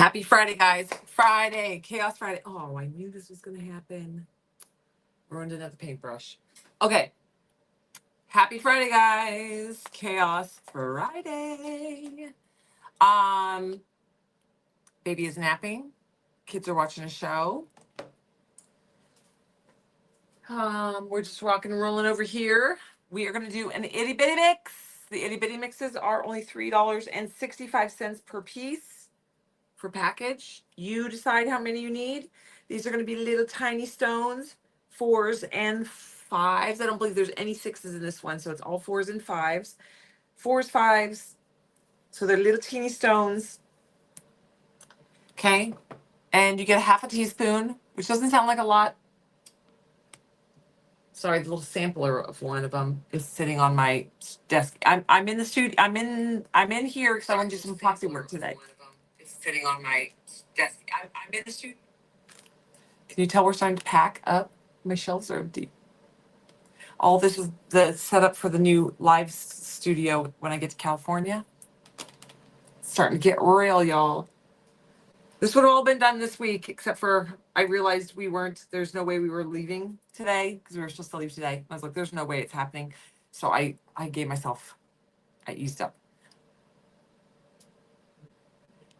Happy Friday, guys. Friday, Chaos Friday. Oh, I knew this was going to happen. Ruined another paintbrush. Okay. Happy Friday, guys. Chaos Friday. Um, Baby is napping. Kids are watching a show. We're just rocking and rolling over here. We are going to do an itty bitty mix. The itty bitty mixes are only $3.65 per piece for package. You decide how many you need. These are going to be little tiny stones, 4s and 5s. I don't believe there's any 6s in this one, so it's all 4s and 5s. 4s, 5s. So they're little teeny stones. Okay. And you get a half a teaspoon, which doesn't sound like a lot. Sorry, the little sampler of one of them is sitting on my desk. I'm in the studio. I'm in here because I want to do some epoxy work today. It's sitting on my desk. I'm in the studio. Can you tell we're starting to pack up? My shelves are empty. All this is the setup for the new live studio when I get to California. It's starting to get real, y'all. This would have all been done this week, except for I realized there's no way we were leaving today because we were supposed to leave today. I was like, there's no way it's happening. So I eased up.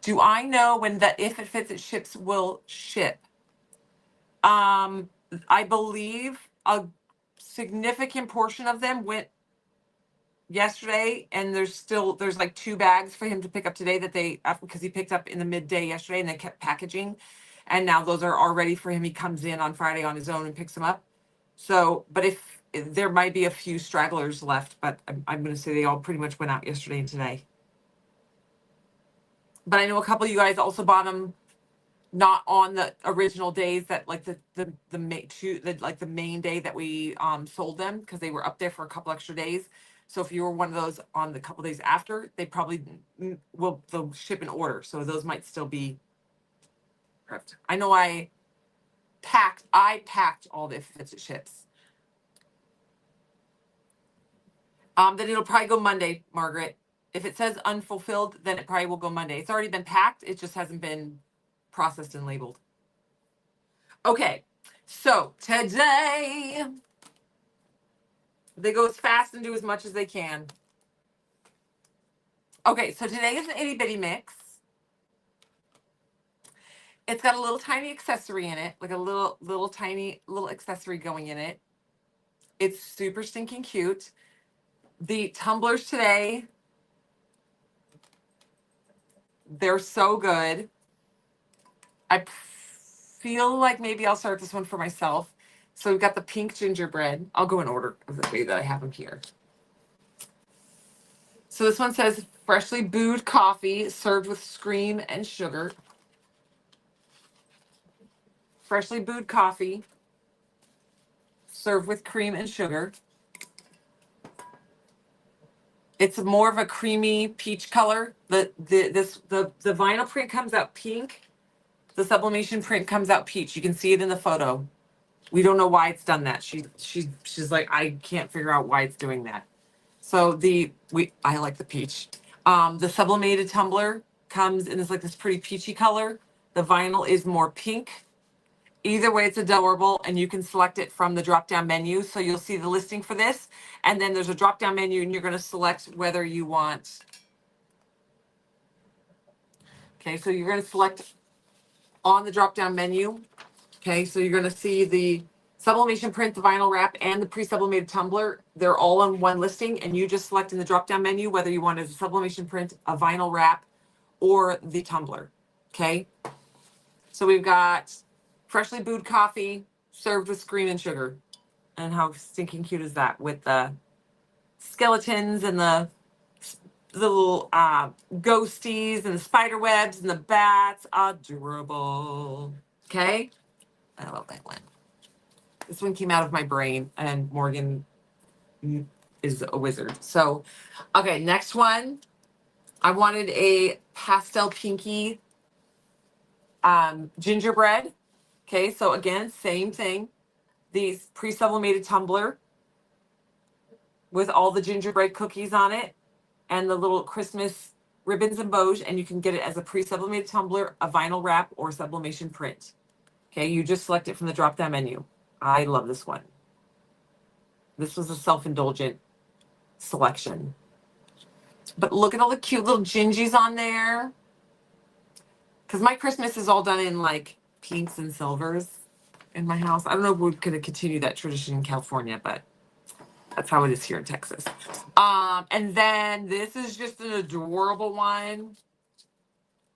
Do I know when the If It Fits It ships will ship? I believe a significant portion of them went yesterday, and there's like 2 bags for him to pick up today because he picked up in the midday yesterday and they kept packaging, and now those are all ready for him. He comes in on Friday on his own and picks them up. So, but if there might be a few stragglers left, but I'm going to say they all pretty much went out yesterday and today. But I know a couple of you guys also bought them not on the original days that like the main day that we sold them, because they were up there for a couple extra days. So if you were one of those on the couple days after, they probably they'll ship in order. So those might still be prepped. I know I packed all the If It Fits It ships. Then it'll probably go Monday, Margaret. If it says unfulfilled, then it probably will go Monday. It's already been packed. It just hasn't been processed and labeled. Okay, so today they go as fast and do as much as they can. Okay, so today is an itty bitty mix. It's got a little tiny accessory in it, like a little tiny accessory going in it. It's super stinking cute. The tumblers today, they're so good. I feel like maybe I'll start this one for myself. So we've got the pink gingerbread. I'll go in order of the way that I have them here. So this one says freshly brewed coffee served with cream and sugar. Freshly brewed coffee served with cream and sugar. It's more of a creamy peach color. The vinyl print comes out pink. The sublimation print comes out peach. You can see it in the photo. We don't know why it's done that. She's like, I can't figure out why it's doing that. So I like the peach. The sublimated tumbler comes in this pretty peachy color. The vinyl is more pink. Either way, it's adorable, and you can select it from the drop-down menu. So you'll see the listing for this, and then there's a drop-down menu, and you're going to select whether you want. Okay, so you're going to select on the drop-down menu. Okay, so you're going to see the sublimation print, the vinyl wrap, and the pre-sublimated tumbler. They're all on one listing, and you just select in the drop-down menu whether you want a sublimation print, a vinyl wrap, or the tumbler. Okay, so we've got freshly brewed coffee served with cream and sugar. And how stinking cute is that, with the skeletons and the little ghosties and the spider webs and the bats. Adorable. Okay, I love that one. This one came out of my brain, and Morgan is a wizard. So, okay, next one. I wanted a pastel pinky gingerbread. Okay, so again, same thing. These pre-sublimated tumbler with all the gingerbread cookies on it and the little Christmas ribbons and bows, and you can get it as a pre-sublimated tumbler, a vinyl wrap, or sublimation print. Okay, you just select it from the drop-down menu. I love this one. This was a self-indulgent selection. But look at all the cute little gingies on there. Because my Christmas is all done in like pinks and silvers in my house. I don't know if we're going to continue that tradition in California, but that's how it is here in Texas. And then this is just an adorable one.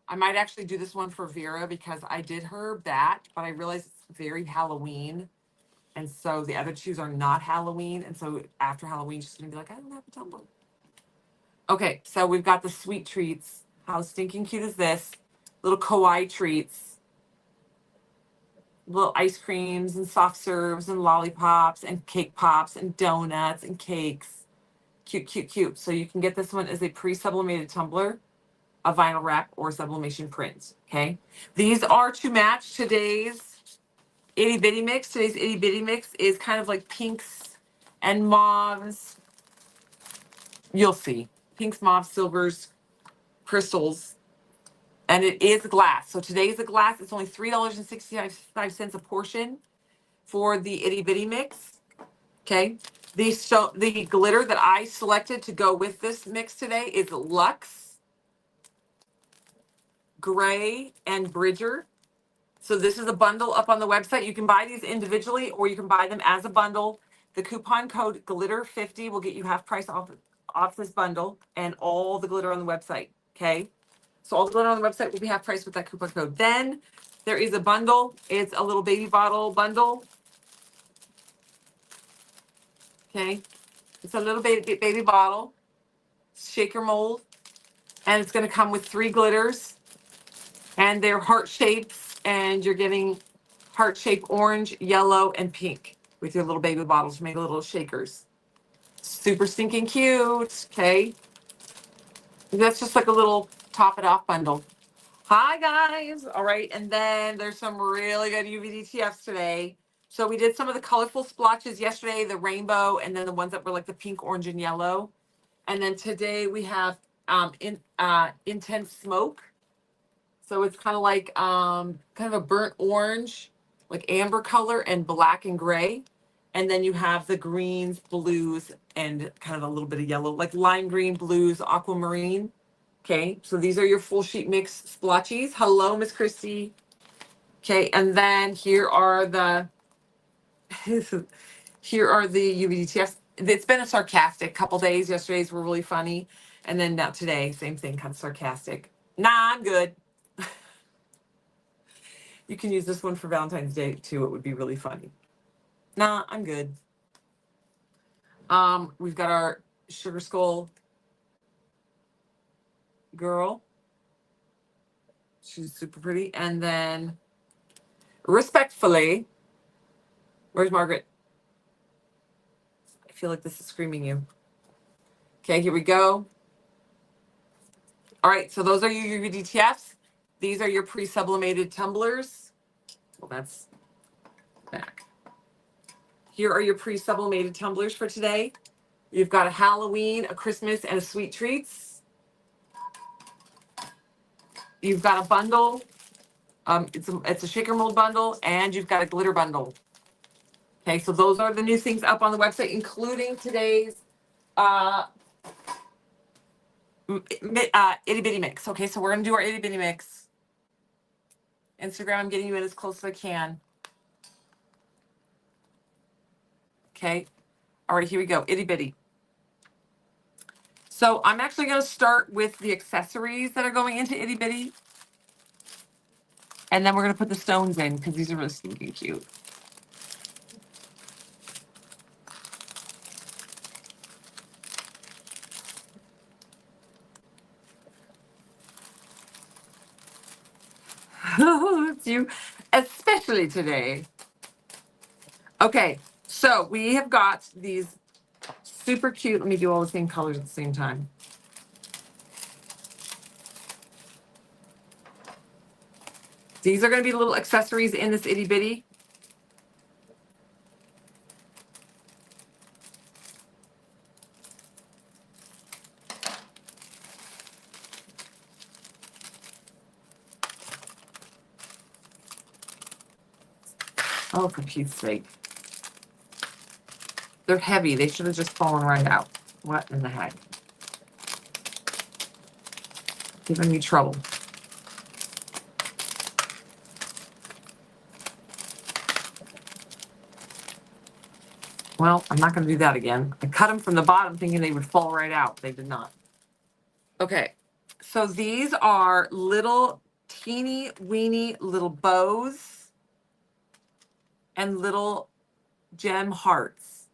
I might actually do this one for Vera because I did her back, but I realized it's very Halloween. And so the other two are not Halloween. And so after Halloween, she's going to be like, I don't have a tumbler. Okay, so we've got the sweet treats. How stinking cute is this? Little kawaii treats. Little ice creams and soft serves and lollipops and cake pops and donuts and cakes. Cute, cute, cute. So you can get this one as a pre-sublimated tumbler, a vinyl wrap, or sublimation print. Okay. These are to match today's itty bitty mix. Today's itty bitty mix is kind of like pinks and mauves. You'll see. Pinks, mauves, silvers, crystals. And it is glass. So today's the glass. It's only $3.65 a portion for the itty bitty mix. Okay. The glitter that I selected to go with this mix today is Luxe, Gray, and Bridger. So this is a bundle up on the website. You can buy these individually or you can buy them as a bundle. The coupon code glitter50 will get you half price off this bundle and all the glitter on the website. Okay. So all the glitter on the website will be half price with that coupon code. Then there is a bundle. It's a little baby bottle bundle. Okay. It's a little baby bottle, shaker mold, and it's going to come with 3 glitters, and they're heart shapes, and you're getting heart shape orange, yellow, and pink with your little baby bottles to make little shakers. Super stinking cute. Okay. That's just like a little top it off bundle. Hi guys. All right. And then there's some really good UVDTFs today. So we did some of the colorful splotches yesterday, the rainbow, and then the ones that were like the pink, orange, and yellow. And then today we have intense smoke. So it's kind of like kind of a burnt orange, like amber color, and black and gray. And then you have the greens, blues, and kind of a little bit of yellow, like lime green, blues, aquamarine. Okay, so these are your full sheet mix splotchies. Hello, Miss Christie. Okay, and then here are the here are the UVDTFs. It's been a sarcastic couple days. Yesterday's were really funny, and then now today, same thing, kind of sarcastic. Nah, I'm good. You can use this one for Valentine's Day too. It would be really funny. Nah, I'm good. We've got our Sugar Skull girl. She's super pretty. And then respectfully, where's Margaret? I feel like this is screaming you. Okay, here we go. All right, so those are your UVDTFs. These are your pre-sublimated tumblers. Well, that's back. Here are your pre-sublimated tumblers for today. You've got a Halloween, a Christmas, and a sweet treats. You've got a bundle. It's a shaker mold bundle, and you've got a glitter bundle. Okay, so those are the new things up on the website, including today's itty bitty mix. Okay, so we're gonna do our itty bitty mix. Instagram, I'm getting you in as close as I can. Okay, all right, here we go. Itty bitty. So I'm actually gonna start with the accessories that are going into itty bitty. And then we're gonna put the stones in because these are really stinking cute. It's you, especially today. Okay, so we have got these super cute. Let me do all the same colors at the same time. These are going to be little accessories in this itty bitty. Oh, for Pete's sake. They're heavy. They should have just fallen right out. What in the heck? Giving me trouble. Well, I'm not going to do that again. I cut them from the bottom thinking they would fall right out. They did not. Okay. So these are little teeny weeny little bows and little gem hearts.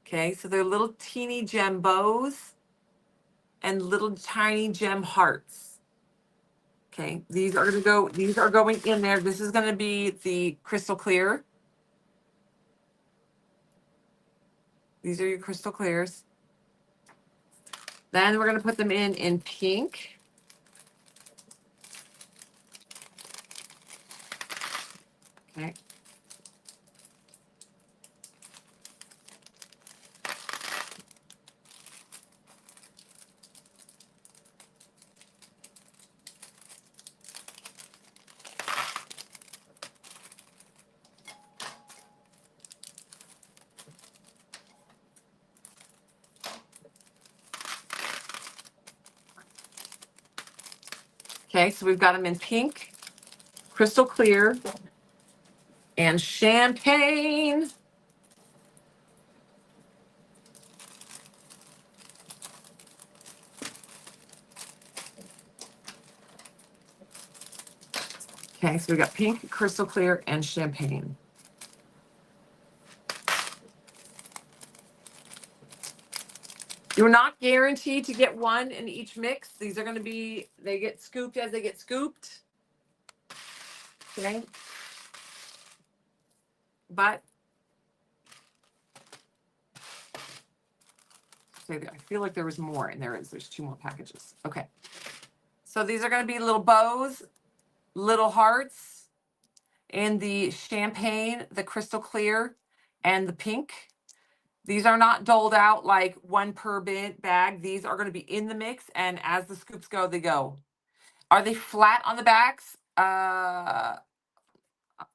Okay. So they're little teeny gem bows and little tiny gem hearts. Okay. These are going in there. This is going to be the crystal clear. These are your crystal clears. Then we're going to put them in pink. Okay. Okay, so we've got them in pink, crystal clear, and champagne. Okay, so we got pink, crystal clear, and champagne. You're not guaranteed to get one in each mix. These are going to be, they get scooped as they get scooped. Okay. But I feel like there was more, and there's 2 more packages. Okay. So these are going to be little bows, little hearts, and the champagne, the crystal clear, and the pink. These are not doled out like 1 per bag. These are going to be in the mix, and as the scoops go, they go. Are they flat on the backs?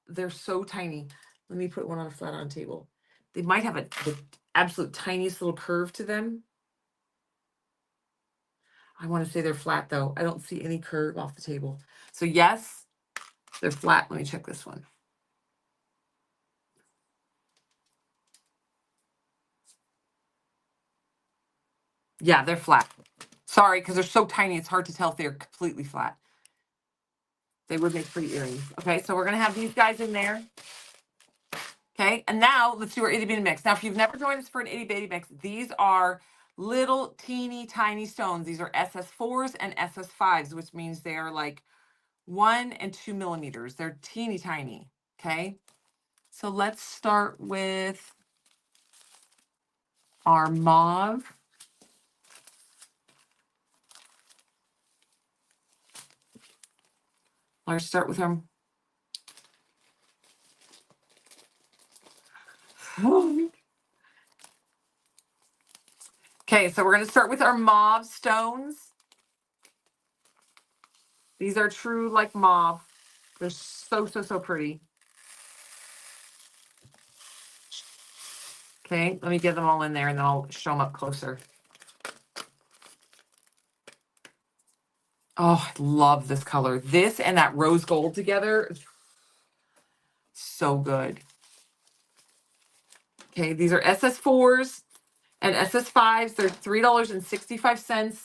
They're so tiny. Let me put one on a flat on table. They might have the absolute tiniest little curve to them. I want to say they're flat though. I don't see any curve off the table. So yes, they're flat. Let me check this one. Yeah, they're flat. Sorry, because they're so tiny, it's hard to tell if they're completely flat. They would make pretty earrings. Okay, so we're going to have these guys in there. Okay, and now let's do our itty bitty mix. Now, if you've never joined us for an itty bitty mix, these are little teeny tiny stones. These are SS4s and SS5s, which means they are like 1 and 2 millimeters. They're teeny tiny. Okay, so let's start with our mauve. Let's start with our okay, so we're going to start with our mauve stones. These are true like mauve. They're so pretty. Okay, let me get them all in there and then I'll show them up closer. Oh, I love this color. This and that rose gold together. So good. Okay, these are SS4s and SS5s. They're $3.65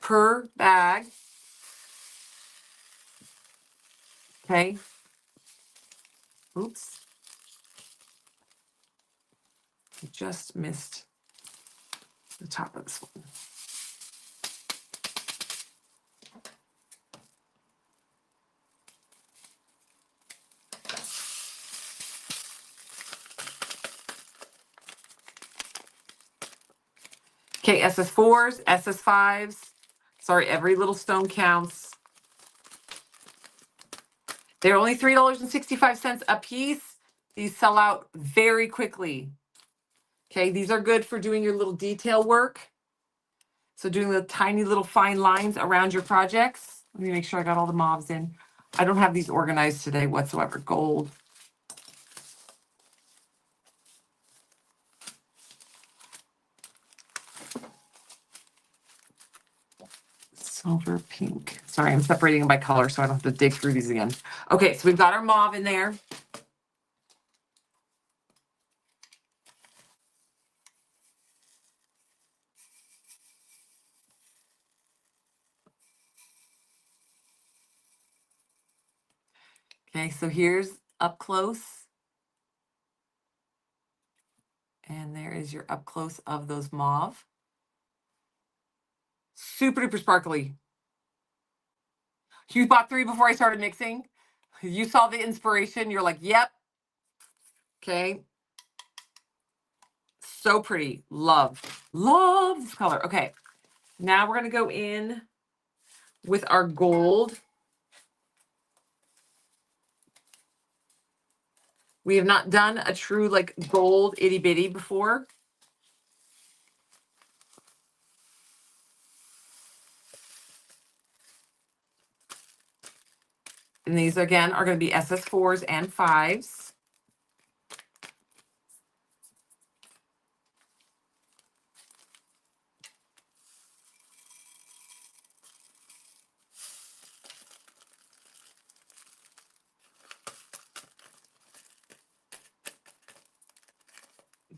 per bag. Okay. Oops. I just missed the top of this one. Okay, SS4s, SS5s. Sorry, every little stone counts. They're only $3.65 a piece. These sell out very quickly. Okay, these are good for doing your little detail work. So doing the tiny little fine lines around your projects. Let me make sure I got all the mauves in. I don't have these organized today whatsoever. Gold. Silver, pink. Sorry, I'm separating them by color so I don't have to dig through these again. Okay, so we've got our mauve in there. Okay, so here's up close. And there is your up close of those mauve. Super duper sparkly. You bought 3 before I started mixing. You saw the inspiration. You're like, yep. Okay. So pretty. Love this color. Okay. Now we're going to go in with our gold. We have not done a true like gold itty bitty before. And these again are going to be SS4s and 5s.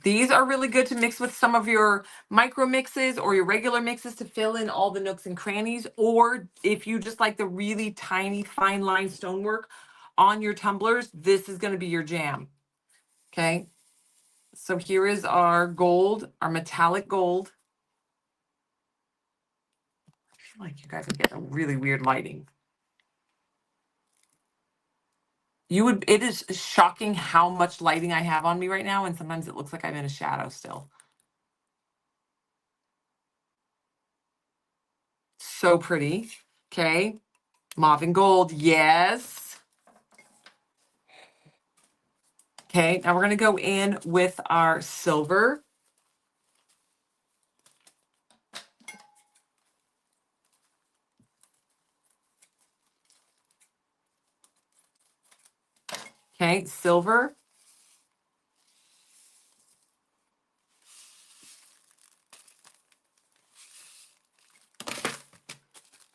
These are really good to mix with some of your micro mixes or your regular mixes to fill in all the nooks and crannies. Or if you just like the really tiny fine line stonework on your tumblers, this is going to be your jam. Okay. So here is our gold, our metallic gold. I feel like you guys are getting really weird lighting. It is shocking how much lighting I have on me right now. And sometimes it looks like I'm in a shadow still. So pretty. Okay. Mauve and gold. Yes. Okay. Now we're going to go in with our silver. Okay. Silver.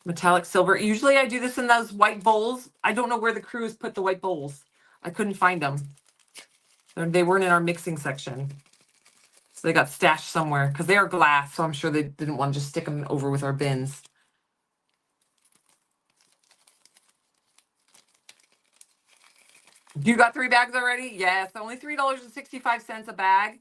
Metallic silver. Usually I do this in those white bowls. I don't know where the crew has put the white bowls. I couldn't find them. They weren't in our mixing section. So they got stashed somewhere because they are glass. So I'm sure they didn't want to just stick them over with our bins. You got 3 bags already? Yes, only $3.65 a bag.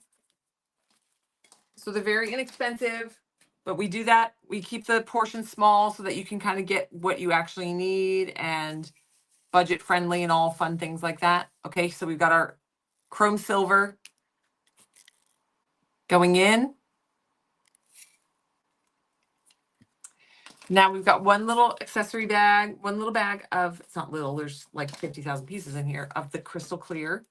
So they're very inexpensive, but we do that. We keep the portion small so that you can kind of get what you actually need and budget friendly and all fun things like that. Okay, so we've got our chrome silver going in. Now we've got one little accessory bag, one little bag of, it's not little, there's like 50,000 pieces in here of the crystal clear.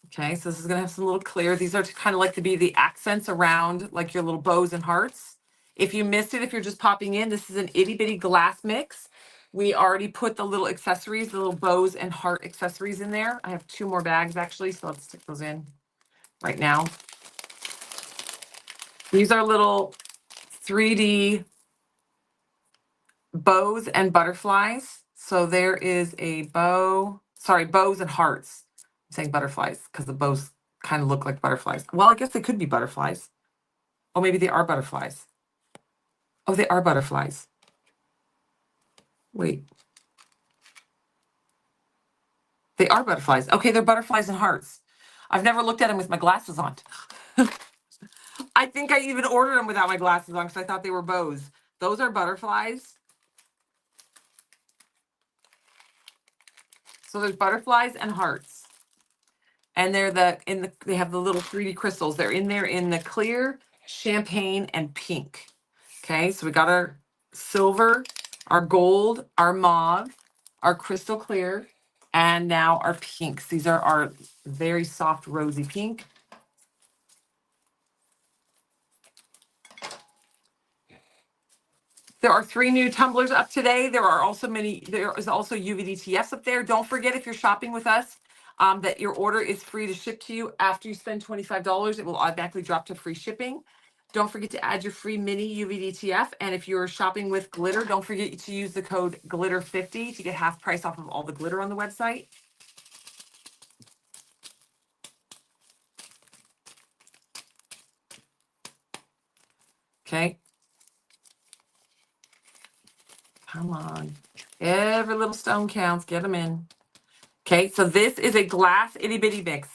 Okay, so this is gonna have some little clear. These are to kind of like to be the accents around like your little bows and hearts. If you missed it, if you're just popping in, this is an itty bitty glass mix. We already put the little accessories, the little bows and heart accessories in there. I have 2 more bags actually, so let's stick those in right now. These are little 3D bows and butterflies. So there is a bow, sorry, bows and hearts. I'm saying butterflies because the bows kind of look like butterflies. Well, I guess they could be butterflies. Oh, maybe they are butterflies. Oh, they are butterflies. Wait. They are butterflies. Okay, they're butterflies and hearts. I've never looked at them with my glasses on. I think I even ordered them without my glasses on because I thought they were bows. Those are butterflies. So there's butterflies and hearts. And they're they have the little 3D crystals. They're in there in the clear, champagne, and pink. Okay, so we got our silver, our gold, our mauve, our crystal clear, and now our pinks. These are our very soft rosy pink. There are 3 new tumblers up today. There is also UVDTS up there. Don't forget, if you're shopping with us, that your order is free to ship to you. After you spend $25, it will automatically drop to free shipping. Don't forget to add your free mini UVDTF. And if you're shopping with glitter, don't forget to use the code glitter50 to get half price off of all the glitter on the website. Okay. Come on. Every little stone counts. Get them in. Okay, so this is a glass itty bitty mix.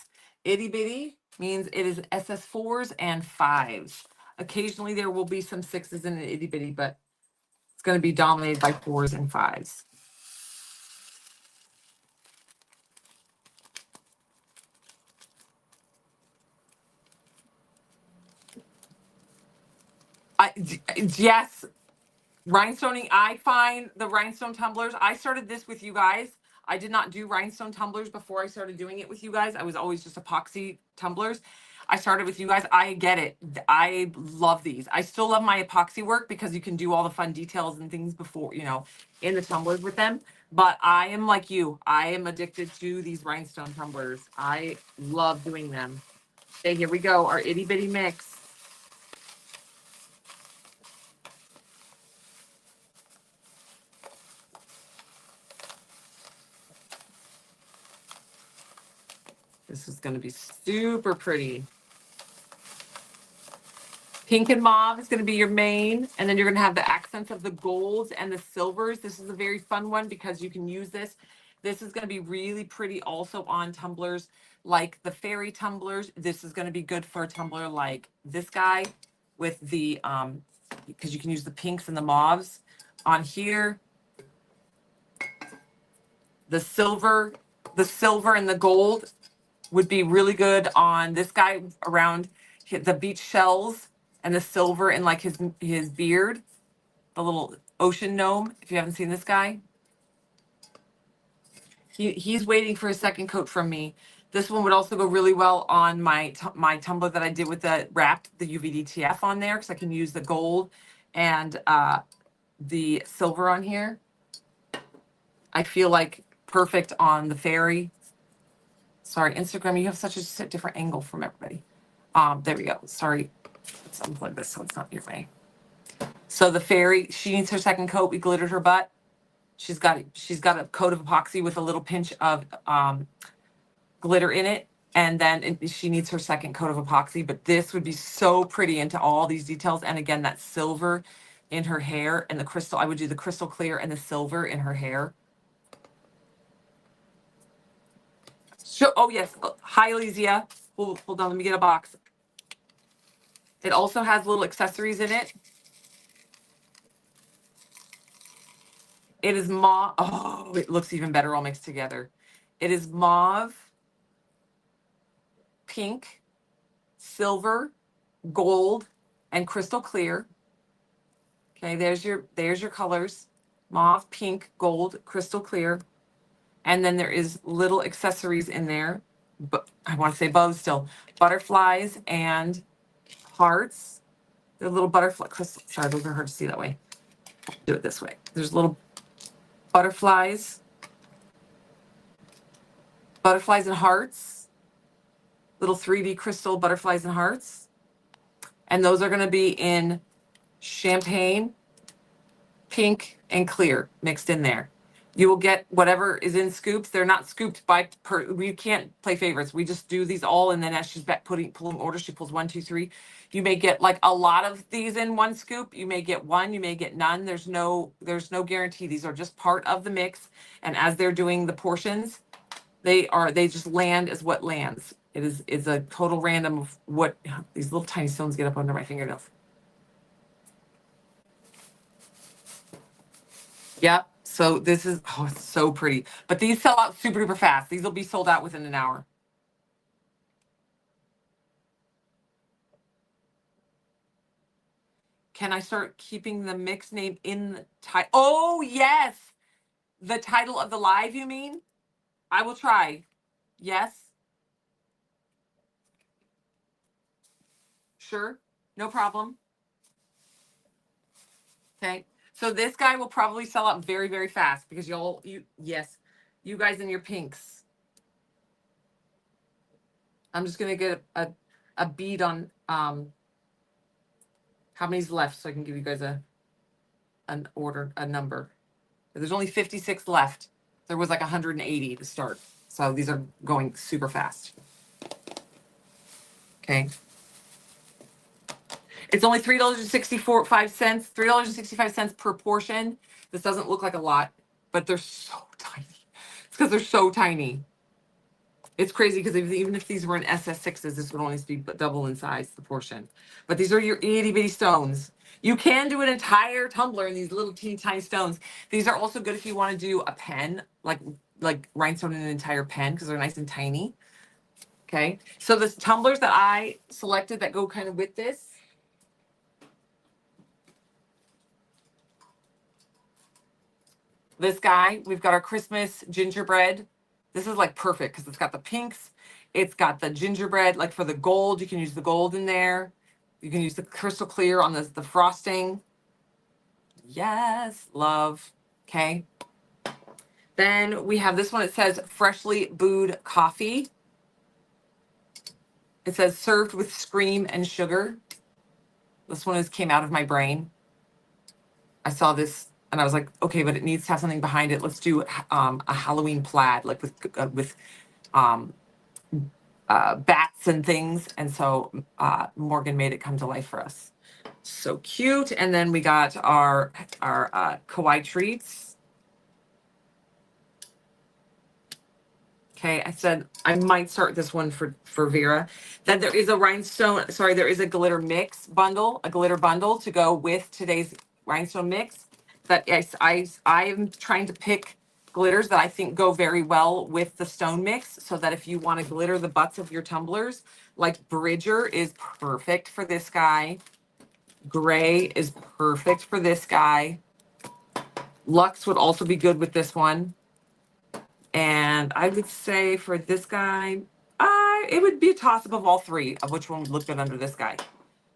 Itty bitty means it is SS4s and 5s. Occasionally there will be some 6s in an itty bitty, but it's going to be dominated by 4s and 5s. Yes, rhinestoning. I find the rhinestone tumblers. I started this with you guys. I did not do rhinestone tumblers before I started doing it with you guys. I was always just epoxy tumblers. I started with you guys. I get it. I love these. I still love my epoxy work because you can do all the fun details and things before, you know, in the tumblers with them. But I am like you. I am addicted to these rhinestone tumblers. I love doing them. Okay, here we go. Our itty bitty mix. This is going to be super pretty. Pink and mauve is going to be your main, and then you're going to have the accents of the golds and the silvers. This is a very fun one because you can use this. This is going to be really pretty also on tumblers like the fairy tumblers. This is going to be good for a tumbler like this guy with the, because you can use the pinks and the mauves on here. The silver and the gold would be really good on this guy around the beach shells, and the silver in like his beard, the little ocean gnome. If you haven't seen this guy, he's waiting for a second coat from me. This one would also go really well on my tumbler that I did with the wrapped the UVDTF on there, because I can use the gold and the silver on here. I feel like perfect on the fairy. Sorry, Instagram, you have such a different angle from everybody. There we go. Sorry, let's unplug this so it's not your way. So the fairy, she needs her second coat. We glittered her butt. She's got a coat of epoxy with a little pinch of glitter in it, and then she needs her second coat of epoxy. But this would be so pretty into all these details. And again, that silver in her hair and the crystal. I would do the crystal clear and the silver in her hair. So, oh yes, hi Elysia. Hold on, let me get a box. It also has little accessories in it. It is mauve. Oh, it looks even better all mixed together. It is mauve, pink, silver, gold, and crystal clear. Okay, there's your colors. Mauve, pink, gold, crystal clear. And then there is little accessories in there. But I want to say bows still. Butterflies and hearts. They're little butterfly crystal. Sorry, those are hard to see that way. Do it this way. There's little butterflies and hearts, little 3D crystal butterflies and hearts. And those are going to be in champagne, pink, and clear mixed in there. You will get whatever is in scoops. They're not scooped by we can't play favorites. We just do these all, and then as she's back pulling orders, she pulls 1, 2, 3. You may get like a lot of these in one scoop. You may get one, you may get none. There's no guarantee. These are just part of the mix, and as they're doing the portions, they just land as what lands. It's a total random of what these little tiny stones get up under my fingernails. Yep. So this is, oh, it's so pretty. But these sell out super duper fast. These will be sold out within an hour. Can I start keeping the mix name in the title? Oh, yes. The title of the live, you mean? I will try. Yes. Sure. No problem. Okay. So this guy will probably sell out very, very fast because yes, you guys in your pinks. I'm just going to get a bead on How many's left so I can give you guys a number? There's only 56 left. There was like 180 to start. So these are going super fast. Okay. It's only $3.65, $3.65 per portion. This doesn't look like a lot, but they're so tiny. It's because they're so tiny. It's crazy because even if these were in SS6s, this would only be double in size, the portion. But these are your itty bitty stones. You can do an entire tumbler in these little teeny tiny stones. These are also good if you want to do a pen, like rhinestone in an entire pen because they're nice and tiny. Okay. So the tumblers that I selected that go kind of with this. This guy, we've got our Christmas gingerbread. This is like perfect because it's got the pinks. It's got the gingerbread, like for the gold, you can use the gold in there. You can use the crystal clear on the frosting. Yes, love. Okay. Then we have this one. It says freshly brewed coffee. It says served with scream and sugar. This one came out of my brain. I saw this and I was like, okay, but it needs to have something behind it. Let's do a Halloween plaid, like with bats and things. And so Morgan made it come to life for us. So cute. And then we got our kawaii treats. Okay, I said I might start this one for Vera. Then there is a rhinestone, sorry, there is a glitter mix bundle, a glitter bundle to go with today's rhinestone mix. That I am trying to pick glitters that I think go very well with the stone mix, so that if you want to glitter the butts of your tumblers, like Bridger is perfect for this guy. Gray is perfect for this guy. Lux would also be good with this one. And I would say for this guy, it would be a toss-up of all three, of which one would look good under this guy.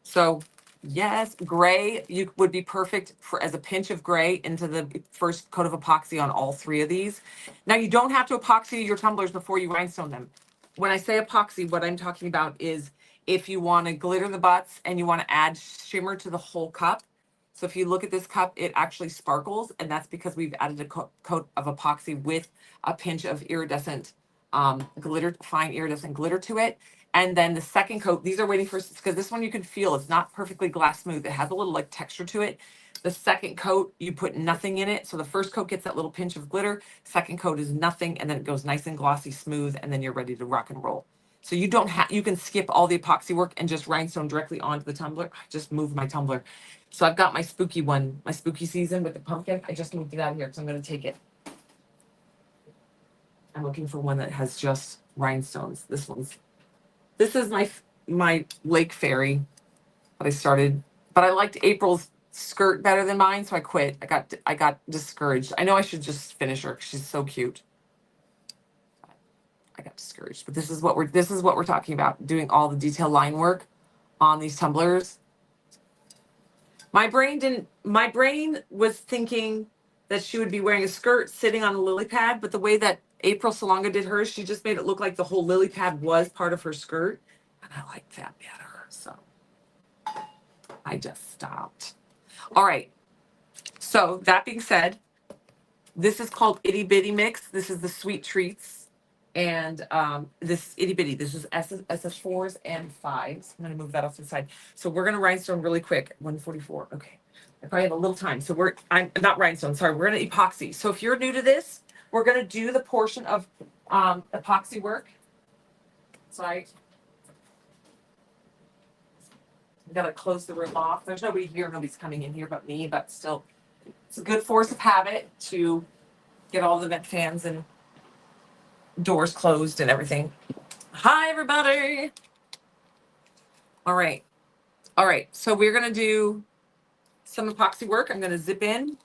So yes, gray would be perfect for as a pinch of gray into the first coat of epoxy on all three of these. Now you don't have to epoxy your tumblers before you rhinestone them. When I say epoxy, what I'm talking about is if you want to glitter the butts and you want to add shimmer to the whole cup. So if you look at this cup, it actually sparkles, and that's because we've added a coat of epoxy with a pinch of iridescent glitter, fine iridescent glitter to it. And then the second coat, these are waiting for, because this one you can feel it's not perfectly glass smooth. It has a little like texture to it. The second coat, you put nothing in it. So the first coat gets that little pinch of glitter. Second coat is nothing. And then it goes nice and glossy smooth. And then you're ready to rock and roll. So you don't have, you can skip all the epoxy work and just rhinestone directly onto the tumbler. I just moved my tumbler. So I've got my spooky one, my spooky season with the pumpkin. I just moved it out of here because I'm going to take it. I'm looking for one that has just rhinestones. This is my lake fairy that I started, but I liked April's skirt better than mine, so I quit. I got discouraged. I know I should just finish her because she's so cute. I got discouraged, but this is what we're talking about, doing all the detail line work on these tumblers. My brain was thinking that she would be wearing a skirt sitting on a lily pad, but the way that April Salonga did hers, she just made it look like the whole lily pad was part of her skirt. And I like that better. So I just stopped. All right. So that being said, this is called Itty Bitty Mix. This is the sweet treats. And this itty bitty, this is SS4s and 5s. I'm going to move that off to the side. So we're going to rhinestone really quick. 144. Okay. I probably have a little time. So I'm not rhinestone. Sorry. We're going to epoxy. So if you're new to this, we're going to do the portion of epoxy work. Sorry. I got to close the room off. There's nobody here. Nobody's coming in here but me, but still, it's a good force of habit to get all the vent fans and doors closed and everything. Hi, everybody. All right. All right. So we're going to do some epoxy work. I'm going to zip in.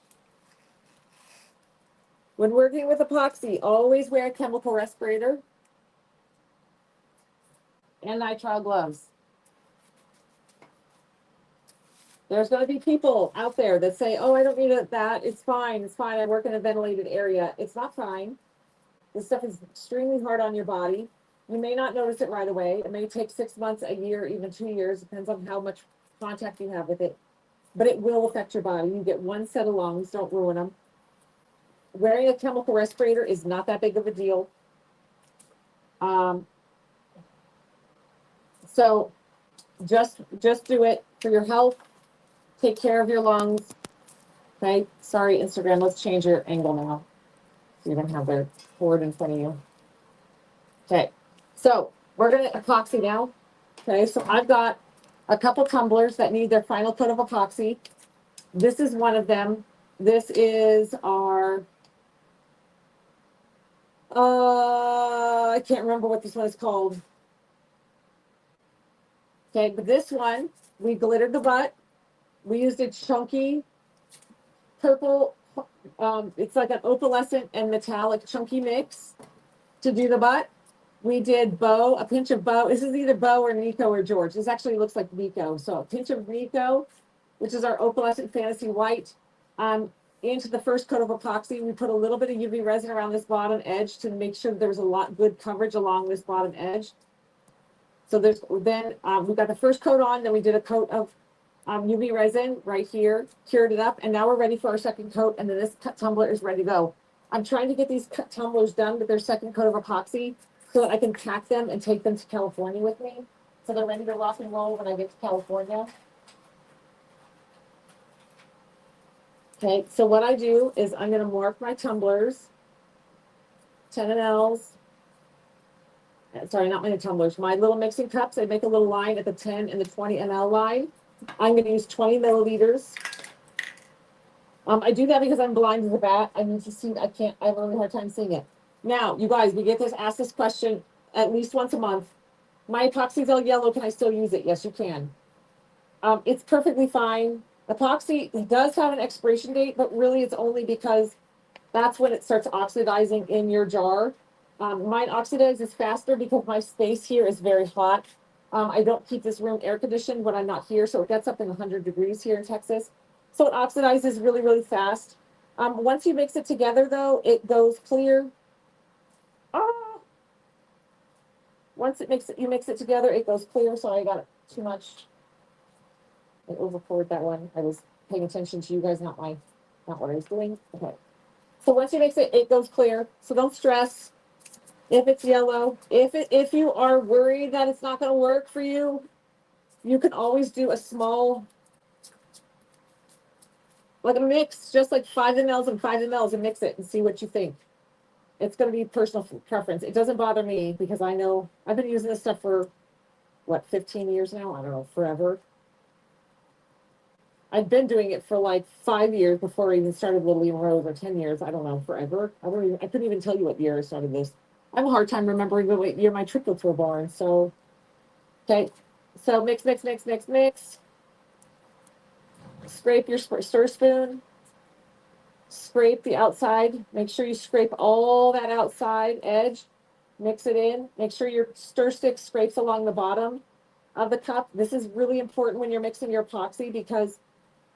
When working with epoxy, always wear a chemical respirator and nitrile gloves. There's going to be people out there that say, oh, I don't need that. It's fine. It's fine. I work in a ventilated area. It's not fine. This stuff is extremely hard on your body. You may not notice it right away. It may take 6 months, a year, even 2 years. Depends on how much contact you have with it, but it will affect your body. You get one set of lungs, don't ruin them. Wearing a chemical respirator is not that big of a deal. So just do it for your health. Take care of your lungs. Okay. Sorry, Instagram. Let's change your angle now. So you don't have the cord in front of you. Okay. So we're going to epoxy now. Okay. So I've got a couple tumblers that need their final coat of epoxy. This is one of them. This is our, I can't remember what this one is called. Okay, but this one, we glittered the butt. We used a chunky purple, it's like an opalescent and metallic chunky mix to do the butt. We did bow, a pinch of bow. This is either bow or Nico or George. This actually looks like Nico. So a pinch of Nico, which is our opalescent fantasy white. Into the first coat of epoxy, we put a little bit of UV resin around this bottom edge to make sure there was a lot good coverage along this bottom edge. So there's then we got the first coat on, then we did a coat of UV resin right here, cured it up, and now we're ready for our second coat, and then this cut tumbler is ready to go. I'm trying to get these cut tumblers done with their second coat of epoxy so that I can pack them and take them to California with me. So they're ready to rock and roll when I get to California. Okay, so what I do is I'm going to mark my tumblers, 10 mLs. Sorry, not my tumblers, my little mixing cups. I make a little line at the 10 and the 20 ml line. I'm going to use 20 milliliters. I do that because I'm blind as a bat. I need to see, I have a really hard time seeing it. Now, you guys, we get asked this question at least once a month. My epoxy's all yellow, can I still use it? Yes, you can. It's perfectly fine. Epoxy does have an expiration date, but really it's only because that's when it starts oxidizing in your jar. Mine oxidizes faster because my space here is very hot. I don't keep this room air conditioned when I'm not here, so it gets up in 100 degrees here in Texas. So it oxidizes really, really fast. Once you mix it together, though, it goes clear. Once you mix it together, it goes clear. So I got too much. I over-poured that one. I was paying attention to you guys, not what I was doing. Okay. So once you mix it, it goes clear. So don't stress if it's yellow. If you are worried that it's not going to work for you, you can always do a small, like a mix, just like 5 mLs and 5 mLs, and mix it and see what you think. It's going to be personal preference. It doesn't bother me because I know I've been using this stuff for, what, 15 years now? I don't know, forever. I've been doing it for like 5 years before I even started Little Lean Rose, or 10 years. I don't know, forever. I couldn't even tell you what year I started this. I have a hard time remembering what year my triplets were born. So, okay. So mix, mix, mix, mix, mix. Scrape your stir spoon. Scrape the outside. Make sure you scrape all that outside edge. Mix it in. Make sure your stir stick scrapes along the bottom of the cup. This is really important when you're mixing your epoxy, because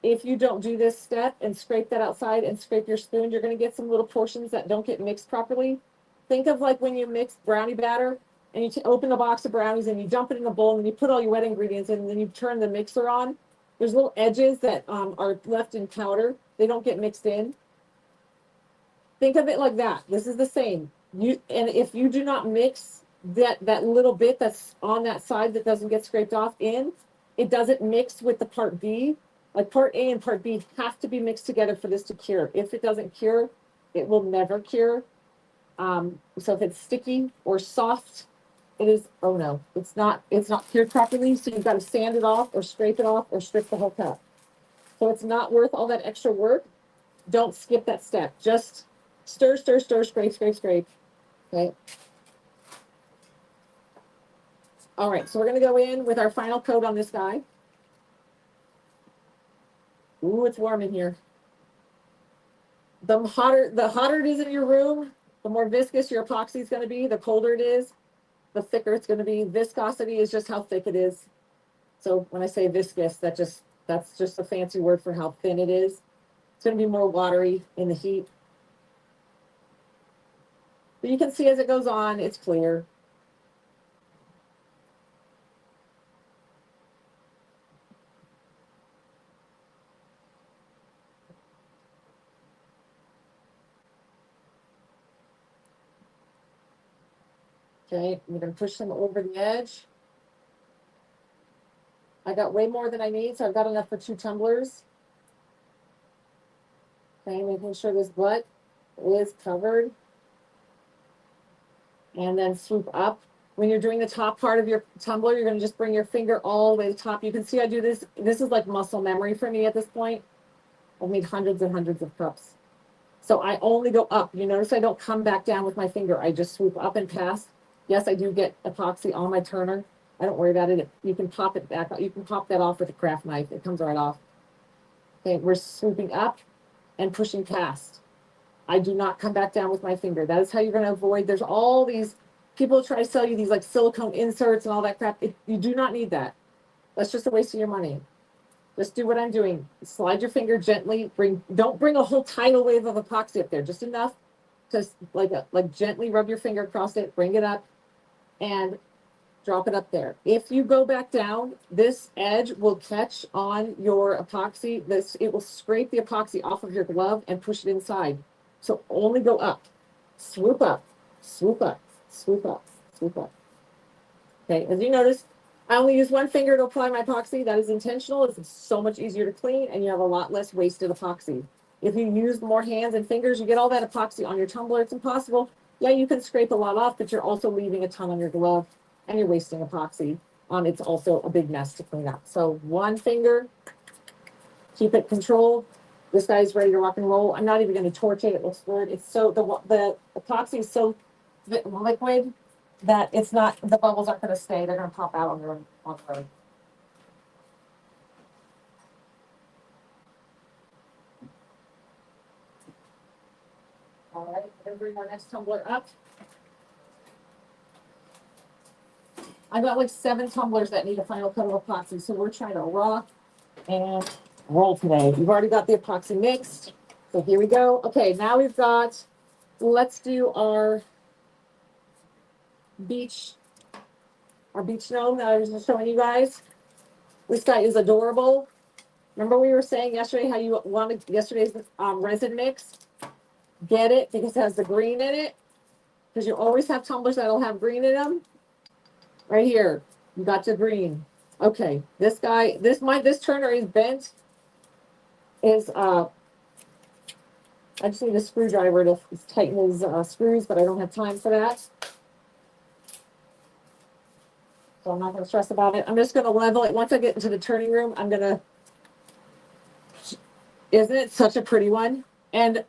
if you don't do this step and scrape that outside and scrape your spoon, you're going to get some little portions that don't get mixed properly. Think of like when you mix brownie batter and you open a box of brownies and you dump it in a bowl and you put all your wet ingredients in, and then you turn the mixer on. There's little edges that are left in powder. They don't get mixed in. Think of it like that. This is the same. And if you do not mix that little bit that's on that side that doesn't get scraped off in, it doesn't mix with the part B. Like part A and part B have to be mixed together for this to cure. If it doesn't cure, it will never cure. So if it's sticky or soft, it is, oh no, it's not cured properly. So you've got to sand it off or scrape it off or strip the whole cup. So it's not worth all that extra work. Don't skip that step. Just stir, stir, stir, scrape, scrape, scrape. Okay. All right, so we're going to go in with our final coat on this guy. Ooh, it's warm in here. The hotter it is in your room, the more viscous your epoxy is going to be. The colder it is, the thicker it's going to be. Viscosity is just how thick it is. So when I say viscous, that's just a fancy word for how thin it is. It's going to be more watery in the heat. But you can see as it goes on, it's clear. Okay, I'm gonna push them over the edge. I got way more than I need, so I've got enough for 2 tumblers. Okay, making sure this butt is covered. And then swoop up. When you're doing the top part of your tumbler, you're gonna just bring your finger all the way to the top. You can see I do this. This is like muscle memory for me at this point. I've made hundreds and hundreds of cups. So I only go up. You notice I don't come back down with my finger. I just swoop up and pass. Yes, I do get epoxy on my turner. I don't worry about it. You can pop it back. You can pop that off with a craft knife. It comes right off. Okay, we're swooping up and pushing past. I do not come back down with my finger. That is how you're going to avoid. There's all these people try to sell you these like silicone inserts and all that crap. You do not need that. That's just a waste of your money. Just do what I'm doing. Slide your finger gently. Don't bring a whole tidal wave of epoxy up there. Just enough to like gently rub your finger across it. Bring it up and drop it up there. If you go back down, this edge will catch on your epoxy. It will scrape the epoxy off of your glove and push it inside. So only go up. Swoop up. Swoop up. Swoop up. Swoop up. Okay, as you notice, I only use one finger to apply my epoxy. That is intentional. It's so much easier to clean and you have a lot less wasted epoxy. If you use more hands and fingers, you get all that epoxy on your tumbler. It's impossible. Yeah, you can scrape a lot off, but you're also leaving a ton on your glove and you're wasting epoxy. It's also a big mess to clean up. So one finger, keep it controlled. This guy's ready to rock and roll. I'm not even going to torch it. It looks good. It's so, the epoxy is so liquid that it's not, the bubbles aren't going to stay. They're going to pop out on their own. All right, then bring our next tumbler up. I've got like 7 tumblers that need a final coat of epoxy, so we're trying to rock and roll today. We've already got the epoxy mixed, so here we go. Okay, now we've got, let's do our beach gnome that I was just showing you guys. This guy is adorable. Remember we were saying yesterday how you wanted yesterday's resin mix? Get it because it has the green in it. Because you always have tumblers that'll have green in them. Right here, you got your green. Okay, this guy, this turner is bent. I just need a screwdriver to tighten his screws, but I don't have time for that. So I'm not going to stress about it. I'm just going to level it. Once I get into the turning room, I'm going to, isn't it such a pretty one? And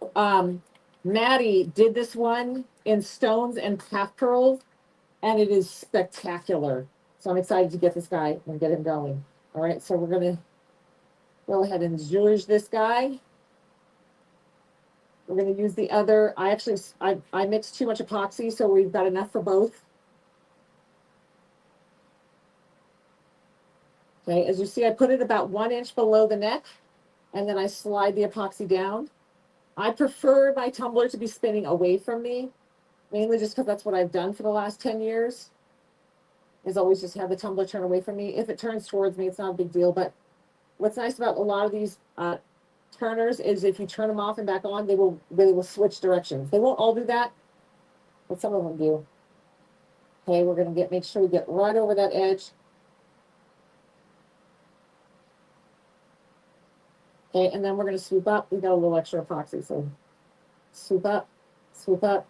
Maddie did this one in stones and half pearls, and it is spectacular. So I'm excited to get this guy and get him going. All right, so we're going to go ahead and zhuzh this guy. We're going to use the other. I mixed too much epoxy, so we've got enough for both. Okay, as you see, I put it about 1 inch below the neck, and then I slide the epoxy down. I prefer my tumbler to be spinning away from me, mainly just because that's what I've done for the last 10 years, is always just have the tumbler turn away from me. If it turns towards me, it's not a big deal, but what's nice about a lot of these turners is if you turn them off and back on, they will switch directions. They won't all do that, but some of them do. Okay, we're going to make sure we get right over that edge. Okay, and then we're going to swoop up. We got a little extra epoxy, so swoop up, swoop up,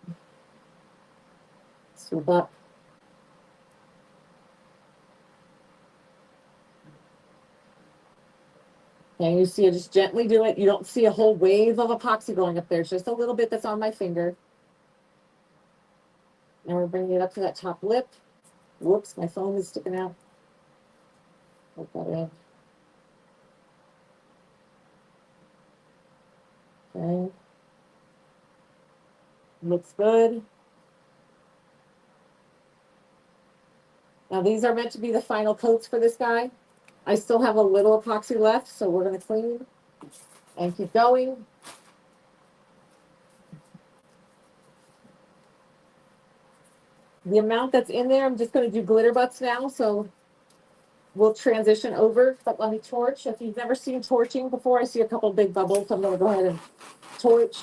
swoop up. And you see I just gently do it. You don't see a whole wave of epoxy going up there. It's just a little bit that's on my finger. And we're bringing it up to that top lip. Whoops, my phone is sticking out. Put that in. Okay. Looks good. Now these are meant to be the final coats for this guy. I still have a little epoxy left, so we're going to clean and keep going. The amount that's in there, I'm just going to do glitter butts now, so we'll transition over. But let me torch. If you've never seen torching before, I see a couple big bubbles, so I'm going to go ahead and torch.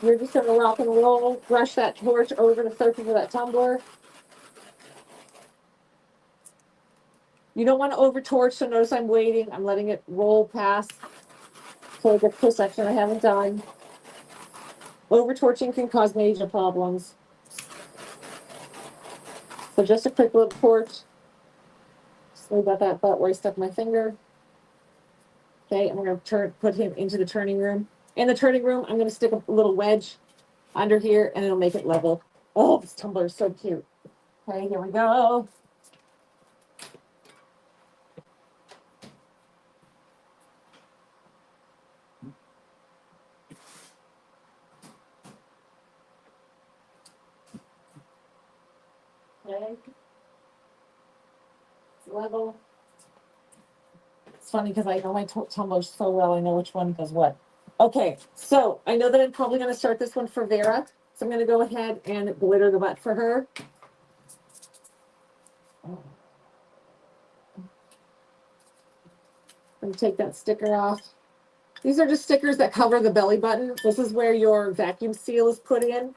You're just gonna rock and roll, brush that torch over the surface of that tumbler. You don't want to over torch, so notice I'm waiting. I'm letting it roll past so it gets to a section I haven't done. Over torching can cause major problems. So just a quick little torch. Sorry about that butt where I stuck my finger. Okay, and we're gonna put him into the turning room. In the turning room, I'm gonna stick a little wedge under here and it'll make it level. Oh, this tumbler is so cute. Okay, here we go. Okay. It's level. It's funny because I know my tumblers so well, I know which one does what. Okay, so I know that I'm probably going to start this one for Vera. So I'm going to go ahead and glitter the butt for her. I'm going to take that sticker off. These are just stickers that cover the belly button. This is where your vacuum seal is put in.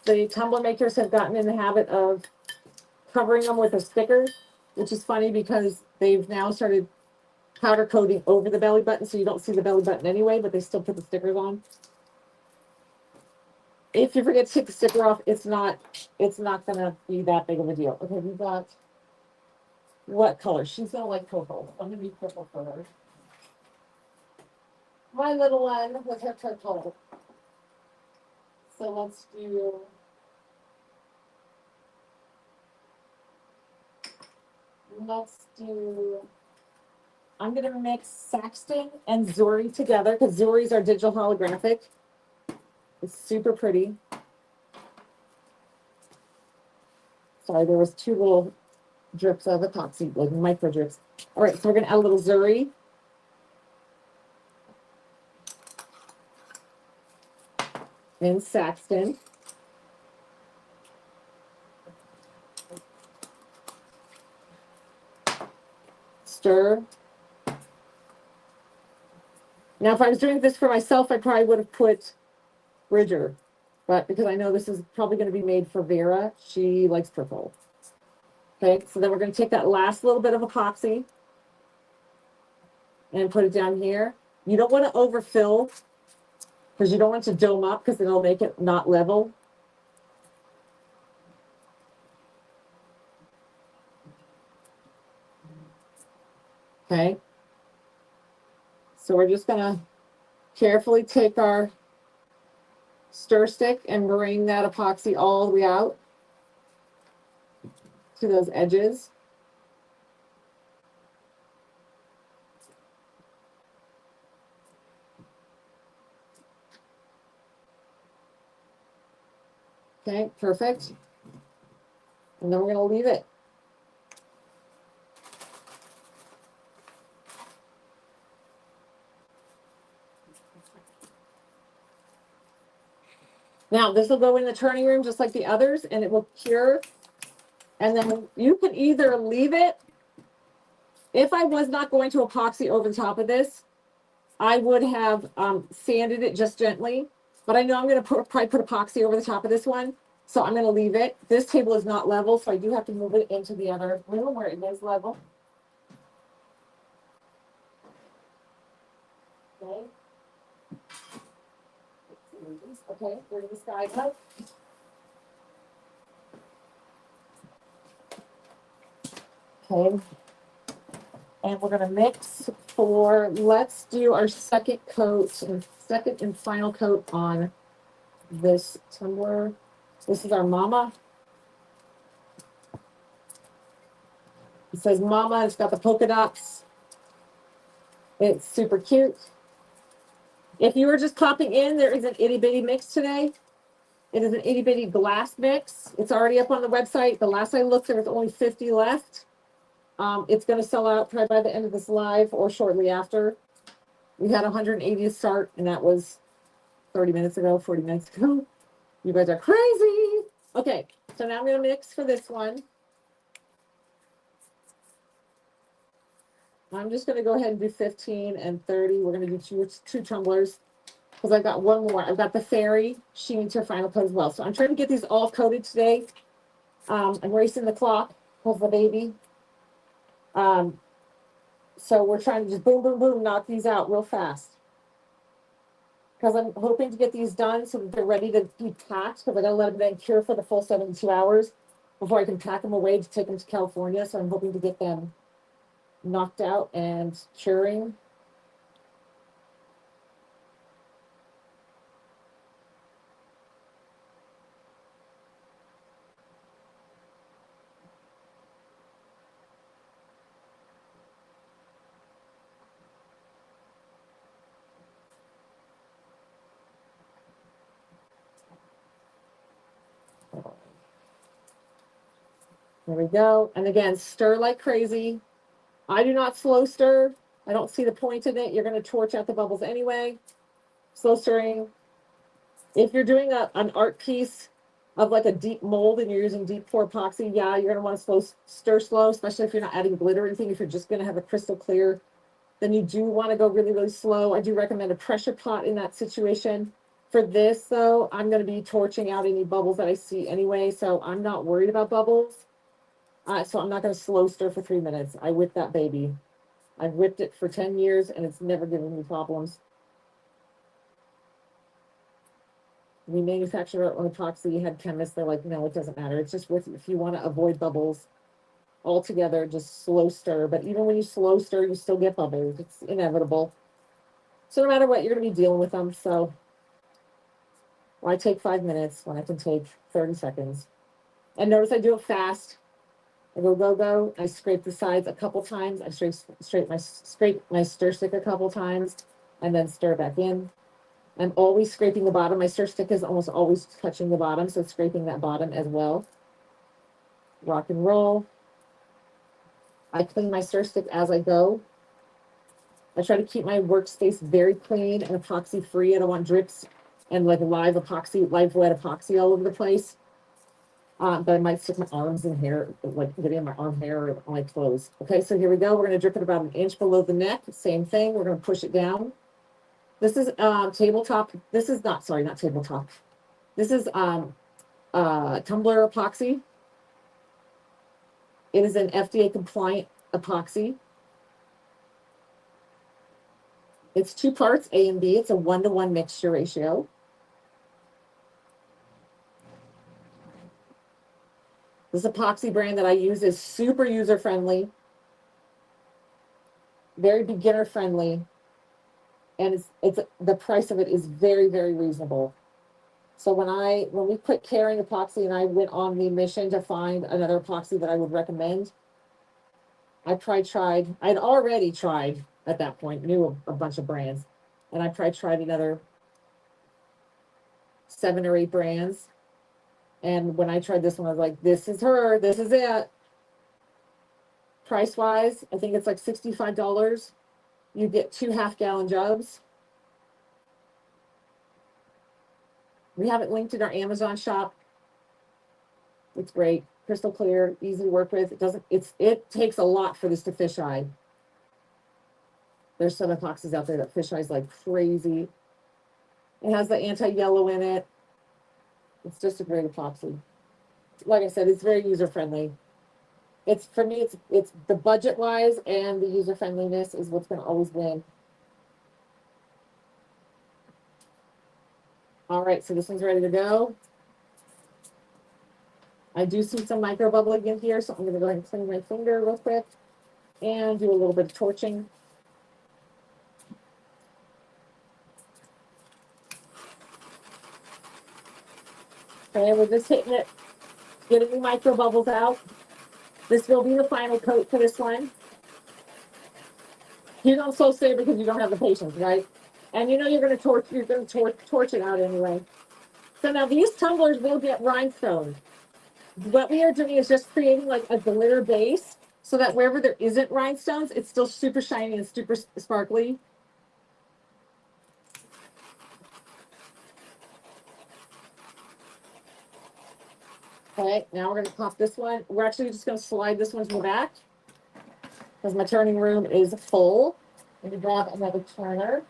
The tumbler makers have gotten in the habit of covering them with a sticker, which is funny because they've now started powder coating over the belly button, so you don't see the belly button anyway, but they still put the stickers on. If you forget to take the sticker off, it's not gonna be that big of a deal. Okay, we've got what color? She's gonna like purple. I'm gonna be purple for her. My little one with her purple. So let's do I'm gonna mix Saxton and Zuri together because Zuri's are digital holographic. It's super pretty. Sorry, there was two little drips of epoxy, like micro drips. All right, so we're gonna add a little Zuri. And Saxton. Stir. Now, if I was doing this for myself, I probably would have put Bridger. But because I know this is probably going to be made for Vera, she likes purple. Okay, so then we're going to take that last little bit of epoxy and put it down here. You don't want to overfill because you don't want it to dome up because then it'll make it not level. Okay. So we're just going to carefully take our stir stick and bring that epoxy all the way out to those edges. Okay, perfect. And then we're going to leave it. Now, this will go in the turning room just like the others, and it will cure. And then you can either leave it. If I was not going to epoxy over the top of this, I would have sanded it just gently. But I know I'm going to probably put epoxy over the top of this one. So I'm going to leave it. This table is not level, so I do have to move it into the other room where it is level. Okay. Okay, bring this guy up. Okay. And we're going to mix for, let's do our second and final coat on this tumbler. This is our mama. It says mama, it's got the polka dots. It's super cute. If you were just popping in, there is an itty bitty mix today. It is an itty bitty glass mix. It's already up on the website. The last I looked, there was only 50 left. It's going to sell out probably by the end of this live or shortly after. We had 180 to start, and that was 30 minutes ago, 40 minutes ago. You guys are crazy. Okay, so now I'm going to mix for this one. I'm just going to go ahead and do 15 and 30. We're going to do two tumblers. because I've got one more. I've got the fairy. She needs her final coat as well. So I'm trying to get these all coated today. I'm racing the clock because the baby. So we're trying to just boom, boom, boom, knock these out real fast. Because I'm hoping to get these done so that they're ready to be packed, because I gotta let them then cure for the full 72 hours before I can pack them away to take them to California. So I'm hoping to get them knocked out and curing. There we go. And again, stir like crazy. I do not slow stir. I don't see the point in it. You're going to torch out the bubbles anyway. Slow stirring. If you're doing an art piece of like a deep mold and you're using deep pour epoxy, yeah, you're going to want to stir slow, especially if you're not adding glitter or anything. If you're just going to have a crystal clear, then you do want to go really, really slow. I do recommend a pressure pot in that situation. For this, though, I'm going to be torching out any bubbles that I see anyway, so I'm not worried about bubbles. So I'm not going to slow stir for 3 minutes. I whip that baby. I've whipped it for 10 years, and it's never given me problems. We manufacture our own epoxy. Had chemists, they're like, no, it doesn't matter. It's just if you want to avoid bubbles altogether, just slow stir. But even when you slow stir, you still get bubbles. It's inevitable. So no matter what, you're going to be dealing with them. So why take 5 minutes when I can take 30 seconds? And notice I do it fast. I go. I scrape the sides a couple times. I scrape my stir stick a couple times, and then stir back in. I'm always scraping the bottom. My stir stick is almost always touching the bottom, so it's scraping that bottom as well. Rock and roll. I clean my stir stick as I go. I try to keep my workspace very clean and epoxy free. I don't want drips and like live wet epoxy all over the place. But I might stick my arms in hair, like getting my arm hair on my clothes. Okay, so here we go. We're going to drip it about an inch below the neck. Same thing. We're going to push it down. This is tabletop. This is not tabletop. This is tumbler epoxy. It is an FDA compliant epoxy. It's 2 parts, A and B. It's a 1-to-1 mixture ratio. This epoxy brand that I use is super user-friendly, very beginner-friendly, and it's the price of it is very, very reasonable. So when we quit carrying epoxy and I went on the mission to find another epoxy that I would recommend, I'd already tried at that point, knew a bunch of brands, and I tried another 7 or 8 brands. And when I tried this one, I was like, this is it. Price wise, I think it's like $65. You get 2 half-gallon jugs. We have it linked in our Amazon shop. It's great. Crystal clear, easy to work with. It takes a lot for this to fisheye. There's some epoxies out there that fisheyes like crazy. It has the anti-yellow in it. It's just a great epoxy. Like I said, it's very user-friendly. For me, it's the budget-wise and the user-friendliness is what's going to always win. All right, so this one's ready to go. I do see some micro bubbling in here, so I'm going to go ahead and clean my finger real quick and do a little bit of torching. Okay, we're just hitting it, getting the micro bubbles out. This will be the final coat for this one. You don't slow stir because you don't have the patience, right? And you're going to torch it out anyway. So now these tumblers will get rhinestones. What we are doing is just creating like a glitter base so that wherever there isn't rhinestones, it's still super shiny and super sparkly. Okay, now we're going to pop this one. We're actually just going to slide this one to the back because my turning room is full. Let me grab another turner.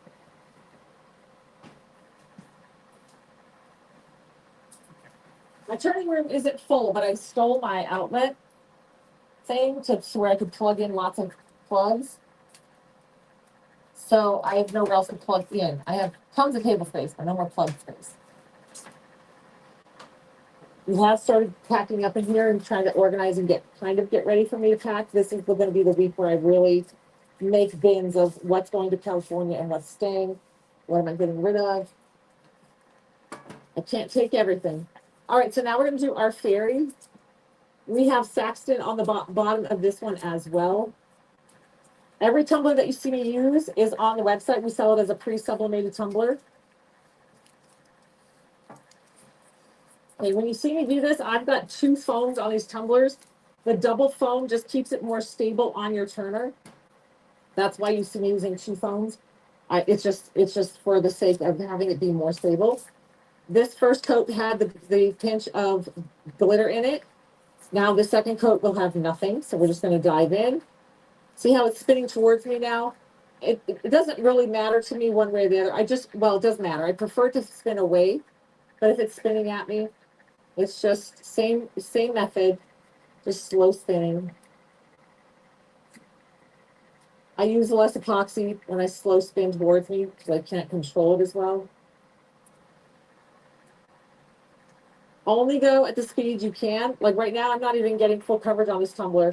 turning room isn't full, but I stole my outlet thing to where I could plug in lots of plugs. So I have nowhere else to plug in. I have tons of table space, but no more plug space. We have started packing up in here and trying to organize and get ready for me to pack. This is going to be the week where I really make bins of what's going to California and what's staying. What am I getting rid of? I can't take everything. All right, so now we're going to do our ferry. We have Saxton on the bottom of this one as well. Every tumbler that you see me use is on the website. We sell it as a pre-sublimated tumbler. Okay, when you see me do this, I've got 2 foams on these tumblers. The double foam just keeps it more stable on your turner. That's why you see me using 2 foams. It's just for the sake of having it be more stable. This first coat had the pinch of glitter in it. Now the second coat will have nothing, so we're just going to dive in. See how it's spinning towards me now? It doesn't really matter to me one way or the other. Well, it does matter. I prefer to spin away, but if it's spinning at me, it's just same method, just slow spinning. I use less epoxy when I slow spin towards me because I can't control it as well. Only go at the speed you can. Like right now, I'm not even getting full coverage on this tumbler.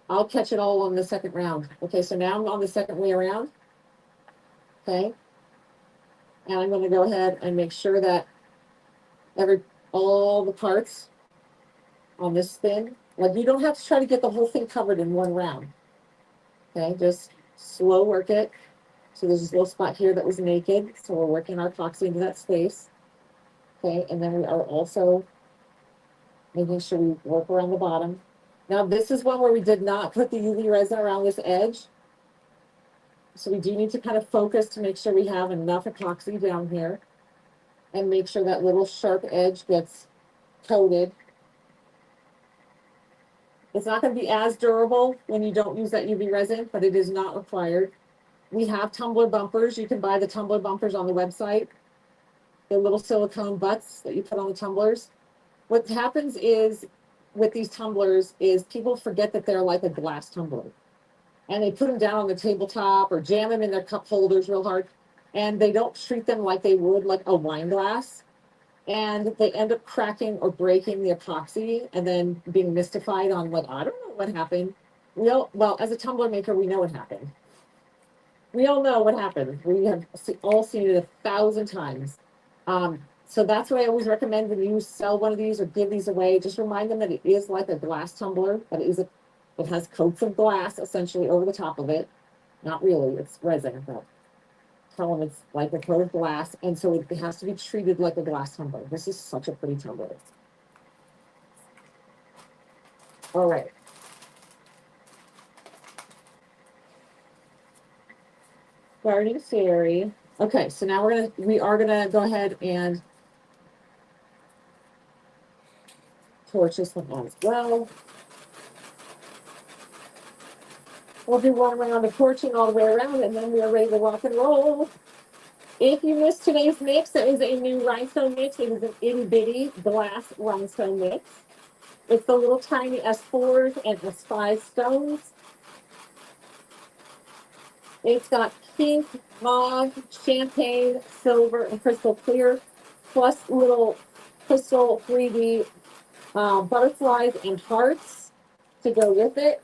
I'll catch it all on the second round. Okay, so now I'm on the second way around. Okay. And I'm going to go ahead and make sure that all the parts on this spin, like you don't have to try to get the whole thing covered in one round. Okay, just slow work it. So there's this little spot here that was naked. So we're working our epoxy into that space. Okay, and then we are also making sure we work around the bottom. Now this is one where we did not put the UV resin around this edge. So we do need to kind of focus to make sure we have enough epoxy down here and make sure that little sharp edge gets coated. It's not going to be as durable when you don't use that UV resin, but it is not required. We have tumbler bumpers. You can buy the tumbler bumpers on the website. The little silicone butts that you put on the tumblers. What happens is with these tumblers is people forget that they're like a glass tumbler. And they put them down on the tabletop or jam them in their cup holders real hard. And they don't treat them like they would like a wine glass. And they end up cracking or breaking the epoxy and then being mystified on like, I don't know what happened. Well, as a tumbler maker, we know what happened. We all know what happened. We have all seen it 1,000 times. So that's what I always recommend when you sell one of these or give these away. Just remind them that it is like a glass tumbler, but it has coats of glass essentially over the top of it. Not really, it's resin, but tell them it's like a coat of glass, and so it has to be treated like a glass tumbler. This is such a pretty tumbler. All right. Garden Fairy. Okay, so now we are gonna go ahead and torch this one on as well. We'll do one round of torching all the way around, and then we are ready to rock and roll. If you missed today's mix, there is a new rhinestone mix. It is an itty bitty glass rhinestone mix. It's the little tiny S4s and S5 stones. It's got pink, mauve, champagne, silver, and crystal clear, plus little crystal 3D butterflies and hearts to go with it.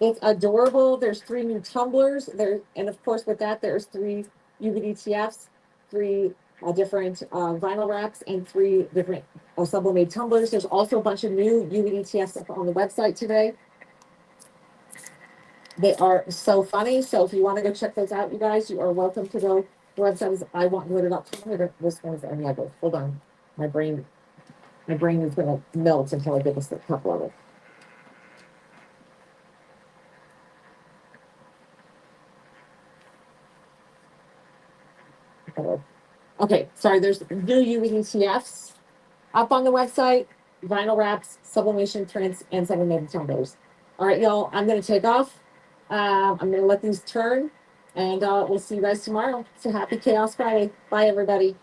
It's adorable. There's 3 new tumblers there, and of course with that there's 3 UVDTFs, 3 different vinyl wraps, and 3 different sublimated tumblers. There's also a bunch of new UVDTFs up on the website today. They are so funny. So if you want to go check those out, you guys, you are welcome to go. The website is iwantglittered.com. This one's another. Hold on, my brain is gonna melt until I get this couple of it. Okay, sorry, there's new UVDTFs up on the website, vinyl wraps, sublimation prints, and sublimated tumblers. All right, y'all, I'm going to take off. I'm going to let these turn, and we'll see you guys tomorrow. So happy Chaos Friday. Bye, everybody.